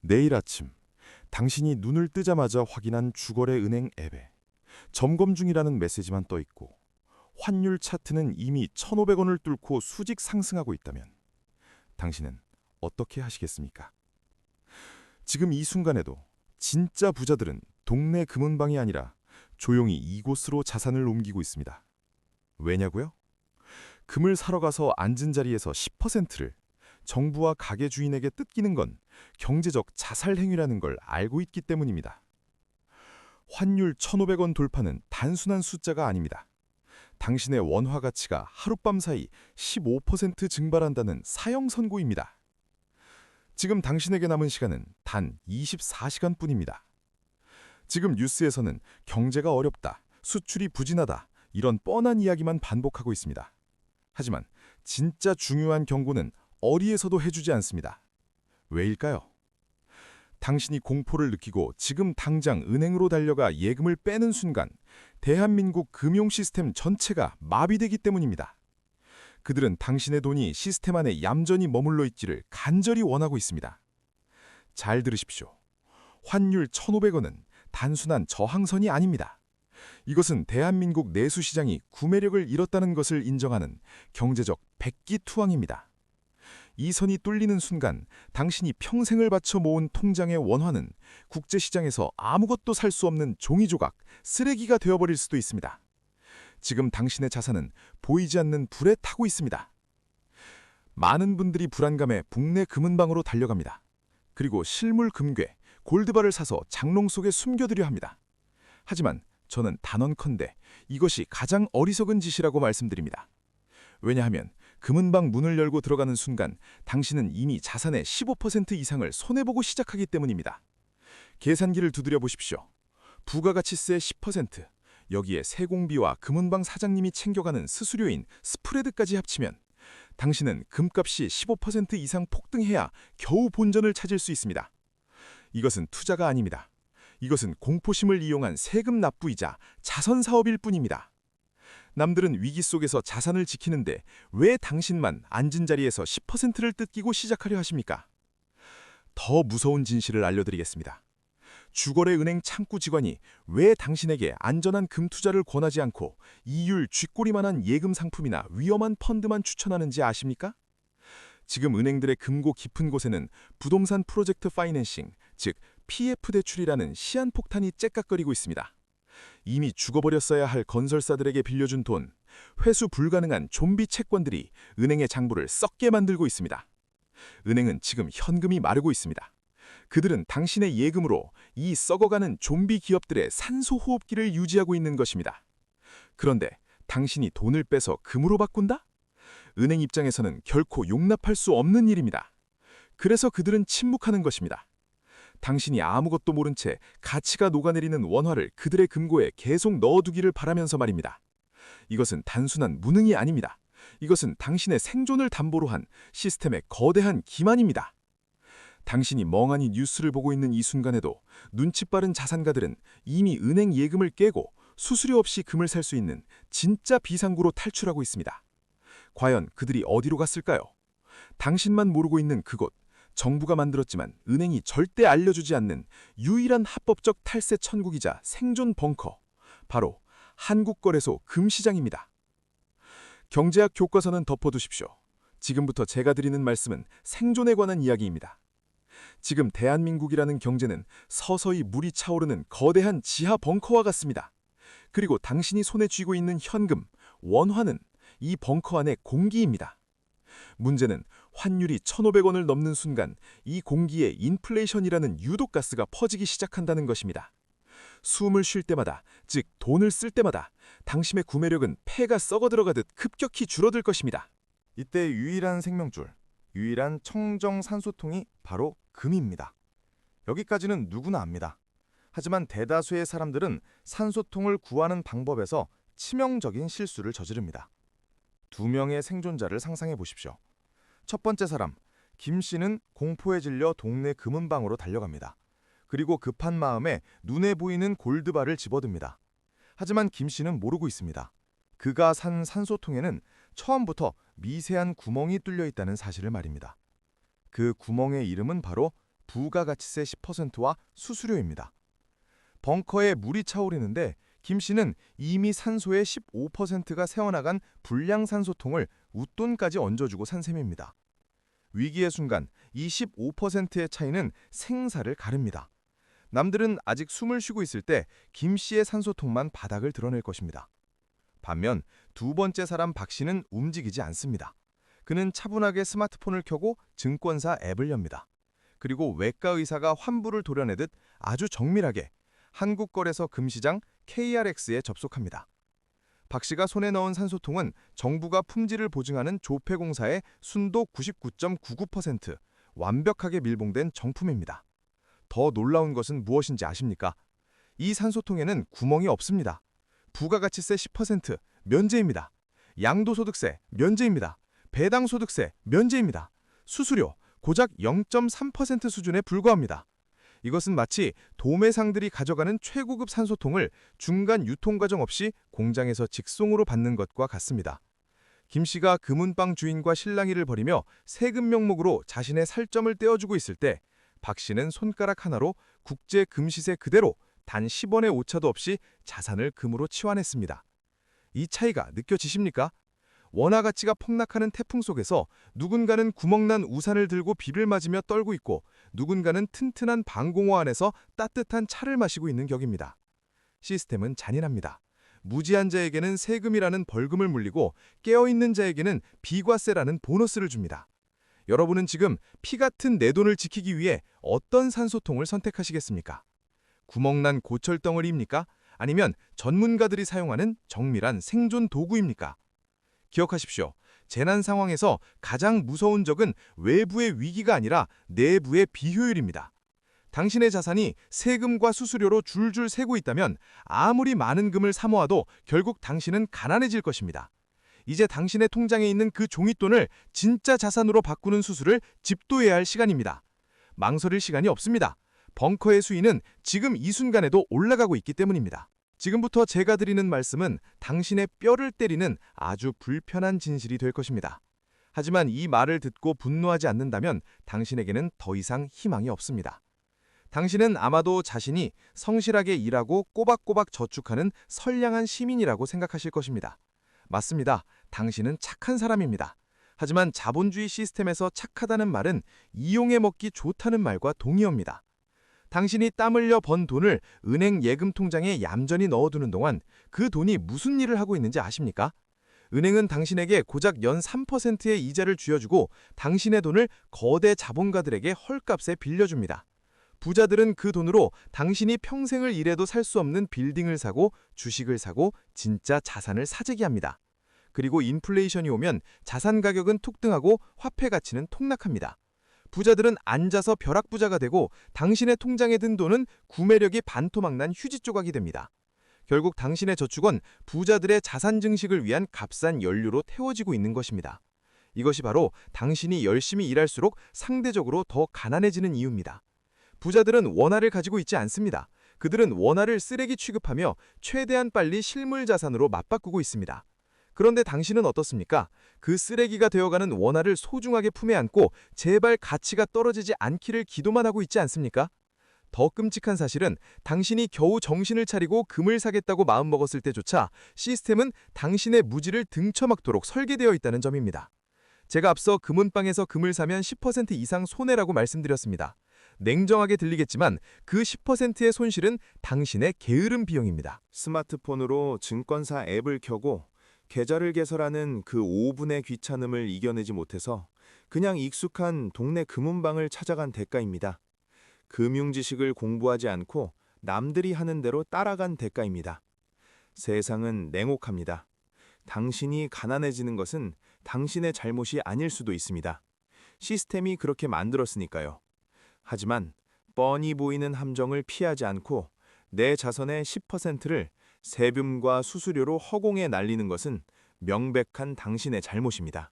내일 아침, 당신이 눈을 뜨자마자 확인한 주거래 은행 앱에 점검 중이라는 메시지만 떠 있고 환율 차트는 이미 1,500원을 뚫고 수직 상승하고 있다면 당신은 어떻게 하시겠습니까? 지금 이 순간에도 진짜 부자들은 동네 금은방이 아니라 조용히 이곳으로 자산을 옮기고 있습니다. 왜냐고요? 금을 사러 가서 앉은 자리에서 10%를 정부와 가게 주인에게 뜯기는 건 경제적 자살 행위라는 걸 알고 있기 때문입니다. 환율 1,500원 돌파는 단순한 숫자가 아닙니다. 당신의 원화 가치가 하룻밤 사이 15% 증발한다는 사형 선고입니다. 지금 당신에게 남은 시간은 단 24시간뿐입니다. 지금 뉴스에서는 경제가 어렵다, 수출이 부진하다, 이런 뻔한 이야기만 반복하고 있습니다. 하지만 진짜 중요한 경고는 어디에서도 해주지 않습니다. 왜일까요? 당신이 공포를 느끼고 지금 당장 은행으로 달려가 예금을 빼는 순간 대한민국 금융 시스템 전체가 마비되기 때문입니다. 그들은 당신의 돈이 시스템 안에 얌전히 머물러 있기를 간절히 원하고 있습니다. 잘 들으십시오. 환율 1,500원은 단순한 저항선이 아닙니다. 이것은 대한민국 내수시장이 구매력을 잃었다는 것을 인정하는 경제적 백기투항입니다. 이 선이 뚫리는 순간 당신이 평생을 바쳐 모은 통장의 원화는 국제시장에서 아무것도 살 수 없는 종이조각, 쓰레기가 되어버릴 수도 있습니다. 지금 당신의 자산은 보이지 않는 불에 타고 있습니다. 많은 분들이 불안감에 북내 금은방으로 달려갑니다. 그리고 실물 금괴, 골드바를 사서 장롱 속에 숨겨두려 합니다. 하지만 저는 단언컨대 이것이 가장 어리석은 짓이라고 말씀드립니다. 왜냐하면 금은방 문을 열고 들어가는 순간 당신은 이미 자산의 15% 이상을 손해보고 시작하기 때문입니다. 계산기를 두드려 보십시오. 부가가치세 10%, 여기에 세공비와 금은방 사장님이 챙겨가는 수수료인 스프레드까지 합치면 당신은 금값이 15% 이상 폭등해야 겨우 본전을 찾을 수 있습니다. 이것은 투자가 아닙니다. 이것은 공포심을 이용한 세금 납부이자 자선사업일 뿐입니다. 남들은 위기 속에서 자산을 지키는데 왜 당신만 앉은 자리에서 10%를 뜯기고 시작하려 하십니까? 더 무서운 진실을 알려드리겠습니다. 주거래 은행 창구 직원이 왜 당신에게 안전한 금 투자를 권하지 않고 이율 쥐꼬리만한 예금 상품이나 위험한 펀드만 추천하는지 아십니까? 지금 은행들의 금고 깊은 곳에는 부동산 프로젝트 파이낸싱, 즉 PF 대출이라는 시한폭탄이 째깍거리고 있습니다. 이미 죽어버렸어야 할 건설사들에게 빌려준 돈, 회수 불가능한 좀비 채권들이 은행의 장부를 썩게 만들고 있습니다. 은행은 지금 현금이 마르고 있습니다. 그들은 당신의 예금으로 이 썩어가는 좀비 기업들의 산소호흡기를 유지하고 있는 것입니다. 그런데 당신이 돈을 빼서 금으로 바꾼다? 은행 입장에서는 결코 용납할 수 없는 일입니다. 그래서 그들은 침묵하는 것입니다. 당신이 아무것도 모른 채 가치가 녹아내리는 원화를 그들의 금고에 계속 넣어두기를 바라면서 말입니다. 이것은 단순한 무능이 아닙니다. 이것은 당신의 생존을 담보로 한 시스템의 거대한 기만입니다. 당신이 멍하니 뉴스를 보고 있는 이 순간에도 눈치 빠른 자산가들은 이미 은행 예금을 깨고 수수료 없이 금을 살 수 있는 진짜 비상구로 탈출하고 있습니다. 과연 그들이 어디로 갔을까요? 당신만 모르고 있는 그곳, 정부가 만들었지만 은행이 절대 알려주지 않는 유일한 합법적 탈세 천국이자 생존 벙커, 바로 한국거래소 금시장입니다. 경제학 교과서는 덮어두십시오. 지금부터 제가 드리는 말씀은 생존에 관한 이야기입니다. 지금 대한민국이라는 경제는 서서히 물이 차오르는 거대한 지하 벙커와 같습니다. 그리고 당신이 손에 쥐고 있는 현금, 원화는 이 벙커 안의 공기입니다. 문제는 환율이 1,500원을 넘는 순간 이 공기에 인플레이션이라는 유독가스가 퍼지기 시작한다는 것입니다. 숨을 쉴 때마다, 즉 돈을 쓸 때마다 당신의 구매력은 폐가 썩어 들어가듯 급격히 줄어들 것입니다. 이때 유일한 생명줄, 유일한 청정 산소통이 바로 금입니다. 여기까지는 누구나 압니다. 하지만 대다수의 사람들은 산소통을 구하는 방법에서 치명적인 실수를 저지릅니다. 두 명의 생존자를 상상해 보십시오. 첫 번째 사람, 김 씨는 공포에 질려 동네 금은방으로 달려갑니다. 그리고 급한 마음에 눈에 보이는 골드바를 집어듭니다. 하지만 김 씨는 모르고 있습니다. 그가 산 산소통에는 처음부터 미세한 구멍이 뚫려 있다는 사실을 말입니다. 그 구멍의 이름은 바로 부가가치세 10%와 수수료입니다. 벙커에 물이 차오르는데 김 씨는 이미 산소의 15%가 새어나간 불량 산소통을 웃돈까지 얹어주고 산 셈입니다. 위기의 순간 이 15%의 차이는 생사를 가릅니다. 남들은 아직 숨을 쉬고 있을 때 김 씨의 산소통만 바닥을 드러낼 것입니다. 반면 두 번째 사람 박 씨는 움직이지 않습니다. 그는 차분하게 스마트폰을 켜고 증권사 앱을 엽니다. 그리고 외과 의사가 환부를 도려내듯 아주 정밀하게 한국거래소 금시장 KRX에 접속합니다. 박 씨가 손에 넣은 산소통은 정부가 품질을 보증하는 조폐공사의 순도 99.99%, 완벽하게 밀봉된 정품입니다. 더 놀라운 것은 무엇인지 아십니까? 이 산소통에는 구멍이 없습니다. 부가가치세 10% 면제입니다. 양도소득세 면제입니다. 배당소득세 면제입니다. 수수료 고작 0.3% 수준에 불과합니다. 이것은 마치 도매상들이 가져가는 최고급 산소통을 중간 유통과정 없이 공장에서 직송으로 받는 것과 같습니다. 김 씨가 금은방 주인과 실랑이를 벌이며 세금 명목으로 자신의 살점을 떼어주고 있을 때 박 씨는 손가락 하나로 국제 금시세 그대로 단 10원의 오차도 없이 자산을 금으로 치환했습니다. 이 차이가 느껴지십니까? 원화 가치가 폭락하는 태풍 속에서 누군가는 구멍난 우산을 들고 비를 맞으며 떨고 있고 누군가는 튼튼한 방공호 안에서 따뜻한 차를 마시고 있는 격입니다. 시스템은 잔인합니다. 무지한 자에게는 세금이라는 벌금을 물리고 깨어있는 자에게는 비과세라는 보너스를 줍니다. 여러분은 지금 피 같은 내 돈을 지키기 위해 어떤 산소통을 선택하시겠습니까? 구멍난 고철덩어리입니까? 아니면 전문가들이 사용하는 정밀한 생존 도구입니까? 기억하십시오. 재난 상황에서 가장 무서운 적은 외부의 위기가 아니라 내부의 비효율입니다. 당신의 자산이 세금과 수수료로 줄줄 새고 있다면 아무리 많은 금을 사모아도 결국 당신은 가난해질 것입니다. 이제 당신의 통장에 있는 그 종잇돈을 진짜 자산으로 바꾸는 수술을 집도해야 할 시간입니다. 망설일 시간이 없습니다. 벙커의 수위는 지금 이 순간에도 올라가고 있기 때문입니다. 지금부터 제가 드리는 말씀은 당신의 뼈를 때리는 아주 불편한 진실이 될 것입니다. 하지만 이 말을 듣고 분노하지 않는다면 당신에게는 더 이상 희망이 없습니다. 당신은 아마도 자신이 성실하게 일하고 꼬박꼬박 저축하는 선량한 시민이라고 생각하실 것입니다. 맞습니다. 당신은 착한 사람입니다. 하지만 자본주의 시스템에서 착하다는 말은 이용해 먹기 좋다는 말과 동의어입니다. 당신이 땀 흘려 번 돈을 은행 예금 통장에 얌전히 넣어두는 동안 그 돈이 무슨 일을 하고 있는지 아십니까? 은행은 당신에게 고작 연 3%의 이자를 쥐어주고 당신의 돈을 거대 자본가들에게 헐값에 빌려줍니다. 부자들은 그 돈으로 당신이 평생을 일해도 살 수 없는 빌딩을 사고 주식을 사고 진짜 자산을 사재기 합니다. 그리고 인플레이션이 오면 자산 가격은 툭등하고 화폐 가치는 폭락합니다. 부자들은 앉아서 벼락부자가 되고 당신의 통장에 든 돈은 구매력이 반토막난 휴지 조각이 됩니다. 결국 당신의 저축은 부자들의 자산 증식을 위한 값싼 연료로 태워지고 있는 것입니다. 이것이 바로 당신이 열심히 일할수록 상대적으로 더 가난해지는 이유입니다. 부자들은 원화를 가지고 있지 않습니다. 그들은 원화를 쓰레기 취급하며 최대한 빨리 실물 자산으로 맞바꾸고 있습니다. 그런데 당신은 어떻습니까? 그 쓰레기가 되어가는 원화를 소중하게 품에 안고 제발 가치가 떨어지지 않기를 기도만 하고 있지 않습니까? 더 끔찍한 사실은 당신이 겨우 정신을 차리고 금을 사겠다고 마음먹었을 때조차 시스템은 당신의 무지를 등쳐막도록 설계되어 있다는 점입니다. 제가 앞서 금은방에서 금을 사면 10% 이상 손해라고 말씀드렸습니다. 냉정하게 들리겠지만 그 10%의 손실은 당신의 게으름 비용입니다. 스마트폰으로 증권사 앱을 켜고 계좌를 개설하는 그 5분의 귀찮음을 이겨내지 못해서 그냥 익숙한 동네 금은방을 찾아간 대가입니다. 금융 지식을 공부하지 않고 남들이 하는 대로 따라간 대가입니다. 세상은 냉혹합니다. 당신이 가난해지는 것은 당신의 잘못이 아닐 수도 있습니다. 시스템이 그렇게 만들었으니까요. 하지만 뻔히 보이는 함정을 피하지 않고 내 자선의 10%를 세금과 수수료로 허공에 날리는 것은 명백한 당신의 잘못입니다.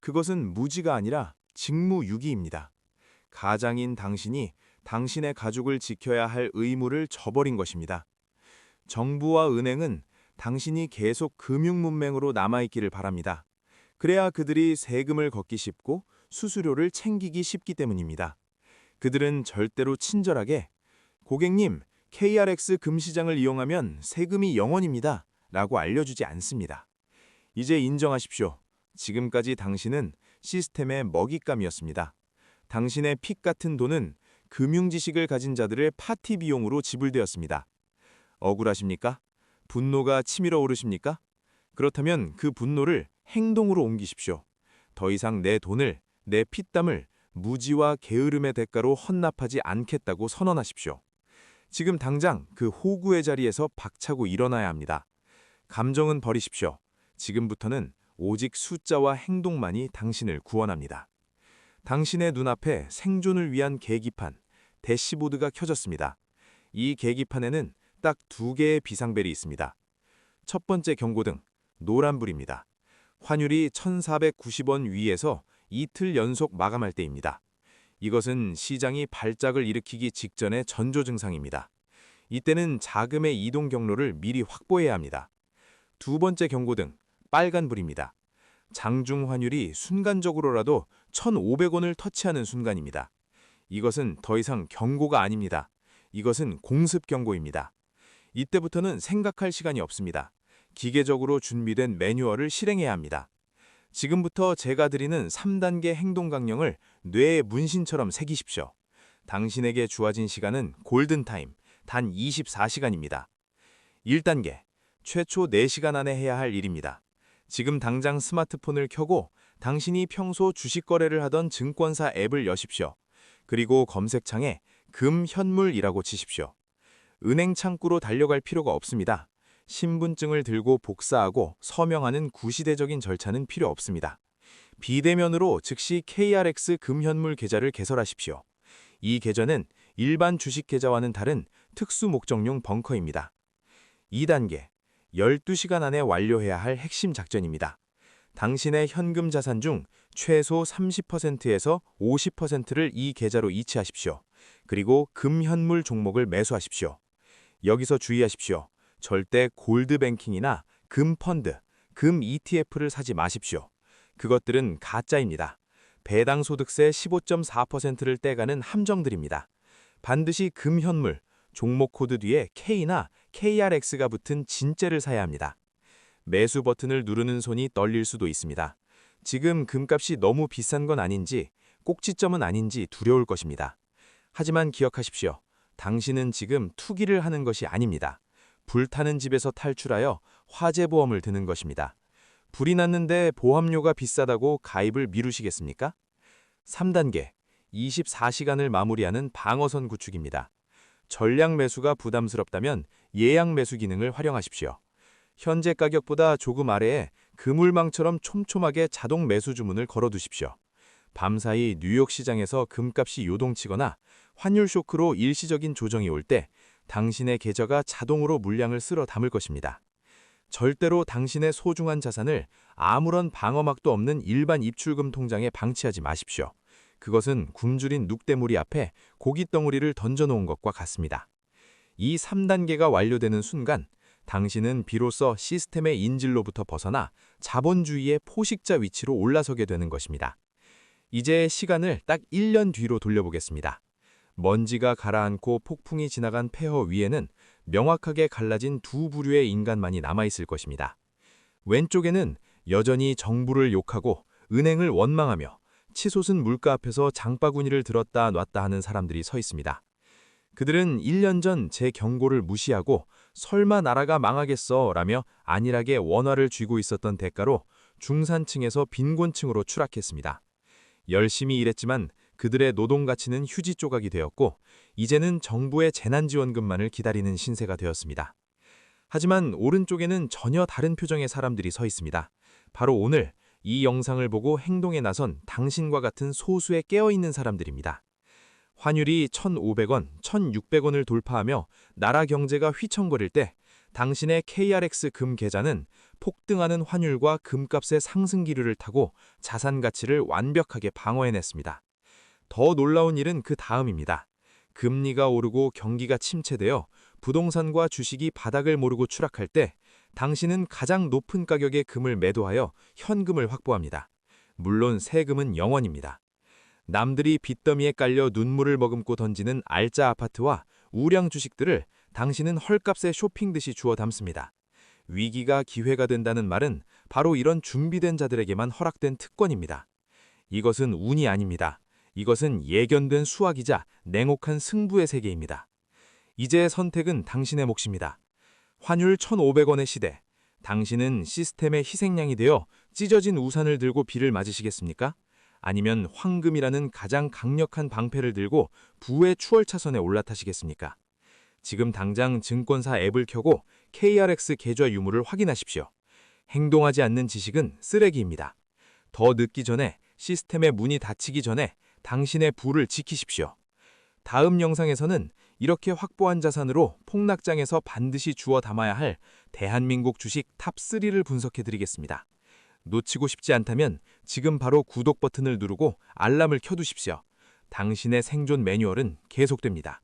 그것은 무지가 아니라 직무유기입니다. 가장인 당신이 당신의 가족을 지켜야 할 의무를 저버린 것입니다. 정부와 은행은 당신이 계속 금융문맹으로 남아있기를 바랍니다. 그래야 그들이 세금을 걷기 쉽고 수수료를 챙기기 쉽기 때문입니다. 그들은 절대로 친절하게 고객님, KRX 금시장을 이용하면 세금이 0원입니다. 라고 알려주지 않습니다. 이제 인정하십시오. 지금까지 당신은 시스템의 먹잇감이었습니다. 당신의 픽 같은 돈은 금융지식을 가진 자들의 파티 비용으로 지불되었습니다. 억울하십니까? 분노가 치밀어 오르십니까? 그렇다면 그 분노를 행동으로 옮기십시오. 더 이상 내 돈을, 내 피땀을 무지와 게으름의 대가로 헌납하지 않겠다고 선언하십시오. 지금 당장 그 호구의 자리에서 박차고 일어나야 합니다. 감정은 버리십시오. 지금부터는 오직 숫자와 행동만이 당신을 구원합니다. 당신의 눈앞에 생존을 위한 계기판, 대시보드가 켜졌습니다. 이 계기판에는 딱 2개의 비상벨이 있습니다. 첫 번째 경고등, 노란불입니다. 환율이 1,490원 위에서 이틀 연속 마감할 때입니다. 이것은 시장이 발작을 일으키기 직전의 전조 증상입니다. 이때는 자금의 이동 경로를 미리 확보해야 합니다. 두 번째 경고등, 빨간불입니다. 장중 환율이 순간적으로라도 1,500원을 터치하는 순간입니다. 이것은 더 이상 경고가 아닙니다. 이것은 공습 경고입니다. 이때부터는 생각할 시간이 없습니다. 기계적으로 준비된 매뉴얼을 실행해야 합니다. 지금부터 제가 드리는 3단계 행동 강령을 뇌의 문신처럼 새기십시오. 당신에게 주어진 시간은 골든타임, 단 24시간입니다. 1단계, 최초 4시간 안에 해야 할 일입니다. 지금 당장 스마트폰을 켜고 당신이 평소 주식 거래를 하던 증권사 앱을 여십시오. 그리고 검색창에 금현물이라고 치십시오. 은행 창구로 달려갈 필요가 없습니다. 신분증을 들고 복사하고 서명하는 구시대적인 절차는 필요 없습니다. 비대면으로 즉시 KRX 금현물 계좌를 개설하십시오. 이 계좌는 일반 주식 계좌와는 다른 특수 목적용 벙커입니다. 2단계, 12시간 안에 완료해야 할 핵심 작전입니다. 당신의 현금 자산 중 최소 30%에서 50%를 이 계좌로 이체하십시오. 그리고 금현물 종목을 매수하십시오. 여기서 주의하십시오. 절대 골드뱅킹이나 금펀드, 금 ETF를 사지 마십시오. 그것들은 가짜입니다. 배당 소득세 15.4%를 떼가는 함정들입니다. 반드시 금현물, 종목 코드 뒤에 K나 KRX가 붙은 진짜를 사야 합니다. 매수 버튼을 누르는 손이 떨릴 수도 있습니다. 지금 금값이 너무 비싼 건 아닌지, 꼭지점은 아닌지 두려울 것입니다. 하지만 기억하십시오. 당신은 지금 투기를 하는 것이 아닙니다. 불타는 집에서 탈출하여 화재보험을 드는 것입니다. 불이 났는데 보험료가 비싸다고 가입을 미루시겠습니까? 3단계, 24시간을 마무리하는 방어선 구축입니다. 전량 매수가 부담스럽다면 예약 매수 기능을 활용하십시오. 현재 가격보다 조금 아래에 그물망처럼 촘촘하게 자동 매수 주문을 걸어두십시오. 밤사이 뉴욕 시장에서 금값이 요동치거나 환율 쇼크로 일시적인 조정이 올 때 당신의 계좌가 자동으로 물량을 쓸어 담을 것입니다. 절대로 당신의 소중한 자산을 아무런 방어막도 없는 일반 입출금 통장에 방치하지 마십시오. 그것은 굶주린 늑대무리 앞에 고깃덩어리를 던져놓은 것과 같습니다. 이 3단계가 완료되는 순간 당신은 비로소 시스템의 인질로부터 벗어나 자본주의의 포식자 위치로 올라서게 되는 것입니다. 이제 시간을 딱 1년 뒤로 돌려보겠습니다. 먼지가 가라앉고 폭풍이 지나간 폐허 위에는 명확하게 갈라진 두 부류의 인간만이 남아있을 것입니다. 왼쪽에는 여전히 정부를 욕하고 은행을 원망하며 치솟은 물가 앞에서 장바구니를 들었다 놨다 하는 사람들이 서 있습니다. 그들은 1년 전 제 경고를 무시하고 설마 나라가 망하겠어 라며 안일하게 원화를 쥐고 있었던 대가로 중산층에서 빈곤층으로 추락했습니다. 열심히 일했지만 그들의 노동 가치는 휴지 조각이 되었고 이제는 정부의 재난지원금만을 기다리는 신세가 되었습니다. 하지만 오른쪽에는 전혀 다른 표정의 사람들이 서 있습니다. 바로 오늘 이 영상을 보고 행동에 나선 당신과 같은 소수의 깨어있는 사람들입니다. 환율이 1,500원, 1,600원을 돌파하며 나라 경제가 휘청거릴 때 당신의 KRX 금 계좌는 폭등하는 환율과 금값의 상승 기류를 타고 자산 가치를 완벽하게 방어해냈습니다. 더 놀라운 일은 그 다음입니다. 금리가 오르고 경기가 침체되어 부동산과 주식이 바닥을 모르고 추락할 때 당신은 가장 높은 가격의 금을 매도하여 현금을 확보합니다. 물론 세금은 0원입니다. 남들이 빚더미에 깔려 눈물을 머금고 던지는 알짜 아파트와 우량 주식들을 당신은 헐값에 쇼핑 듯이 주워 담습니다. 위기가 기회가 된다는 말은 바로 이런 준비된 자들에게만 허락된 특권입니다. 이것은 운이 아닙니다. 이것은 예견된 수학이자 냉혹한 승부의 세계입니다. 이제의 선택은 당신의 몫입니다. 환율 1,500원의 시대, 당신은 시스템의 희생양이 되어 찢어진 우산을 들고 비를 맞으시겠습니까? 아니면 황금이라는 가장 강력한 방패를 들고 부의 추월차선에 올라타시겠습니까? 지금 당장 증권사 앱을 켜고 KRX 계좌 유무를 확인하십시오. 행동하지 않는 지식은 쓰레기입니다. 더 늦기 전에, 시스템의 문이 닫히기 전에 당신의 부를 지키십시오. 다음 영상에서는 이렇게 확보한 자산으로 폭락장에서 반드시 주워 담아야 할 대한민국 주식 탑3를 분석해드리겠습니다. 놓치고 싶지 않다면 지금 바로 구독 버튼을 누르고 알람을 켜두십시오. 당신의 생존 매뉴얼은 계속됩니다.